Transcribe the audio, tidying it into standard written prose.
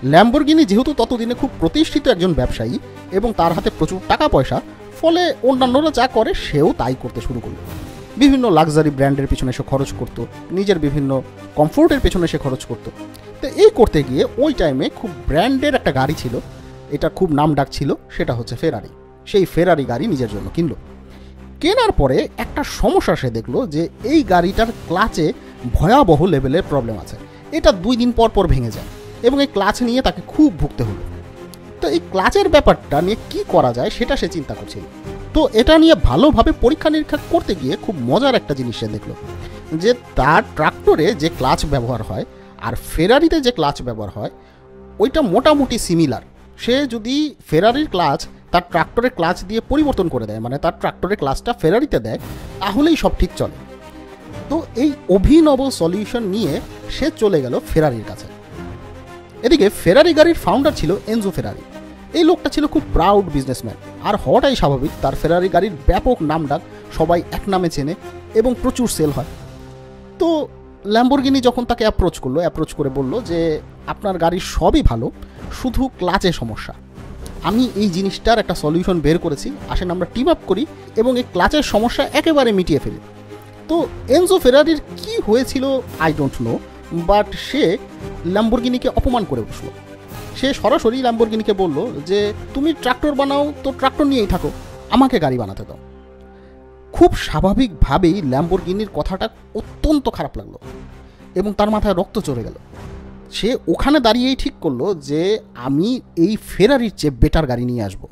Lamborghini যেহেতু ততদিনে খুব প্রতিষ্ঠিত একজন ব্যবসায়ী এবং তার হাতে প্রচুর টাকা পয়সা, ফলে অন্যান্যরা যা করে সেও তাই করতে শুরু করলো। বিভিন্ন লাক্সারি ব্র্যান্ডের পিছনে সে খরচ করত, নিজের বিভিন্ন কমফোর্টের পেছনে সে খরচ করত। তো এই করতে গিয়ে ওই টাইমে খুব ব্র্যান্ডের একটা গাড়ি ছিল, এটা খুব নাম ডাক ছিল, সেটা হচ্ছে ফেরারি। সেই ফেরারি গাড়ি নিজের জন্য কিনলো। কেনার পরে একটা সমস্যা সে দেখলো যে এই গাড়িটার ক্লাচে ভয়াবহ লেভেলের প্রবলেম আছে। এটা 2 দিন পর পর ভেঙে যায় এবং এই ক্লাচ নিয়ে তাকে খুব ভুগতে হলো। তো এই ক্লাচের ব্যাপারটা নিয়ে কি করা যায় সেটা সে চিন্তা করছিল। তো এটা নিয়ে ভালোভাবে পরীক্ষা নিরীক্ষা করতে গিয়ে খুব মজার একটা জিনিস সে দেখলো, যে তার ট্রাক্টরে যে ক্লাচ ব্যবহার হয় আর ফেরারিতে যে ক্লাচ ব্যবহার হয় ওইটা মোটামুটি সিমিলার। সে যদি ফেরারির ক্লাচ তার ট্রাক্টরের ক্লাচ দিয়ে পরিবর্তন করে দেয়, মানে তার ট্রাক্টরের ক্লাচটা ফেরারিতে দেয়, তাহলেই সব ঠিক চলে। তো এই অভিনব সলিউশন নিয়ে সে চলে গেল ফেরারির কাছে। এদিকে ফেরারি গাড়ির ফাউন্ডার ছিল এনজো ফেরারি। এই লোকটা ছিল খুব প্রাউড বিজনেসম্যান, আর হওয়াটাই স্বাভাবিক। তার ফেরারি গাড়ির ব্যাপক নামডাক, সবাই এক নামে চেনে এবং প্রচুর সেল হয়। তো ল্যাম্বরগিনি যখন তাকে অ্যাপ্রোচ করে বলল যে আপনার গাড়ির সবই ভালো, শুধু ক্লাচে সমস্যা। আমি এই জিনিসটার একটা সলিউশন বের করেছি, আসেন আমরা টিম আপ করি এবং এই ক্লাচের সমস্যা একেবারে মিটিয়ে ফেলি। তো এনজো ফেরারির কি হয়েছিল আই ডোন্ট নো, বাট সে ল্যাম্বরগিনিকে অপমান করে বসলো। সে সরাসরি ল্যাম্বরগিনিকে বলল যে তুমি ট্রাক্টর বানাও তো ট্রাক্টর নিয়েই থাকো, আমাকে গাড়ি বানাতে দাও। খুব স্বাভাবিকভাবেই ল্যাম্বরগিনির কথাটা অত্যন্ত খারাপ লাগলো এবং তার মাথায় রক্ত চড়ে গেল। সে ওখানে দাঁড়িয়েই ঠিক করলো যে আমি এই ফেরারির চেয়ে বেটার গাড়ি নিয়ে আসবো।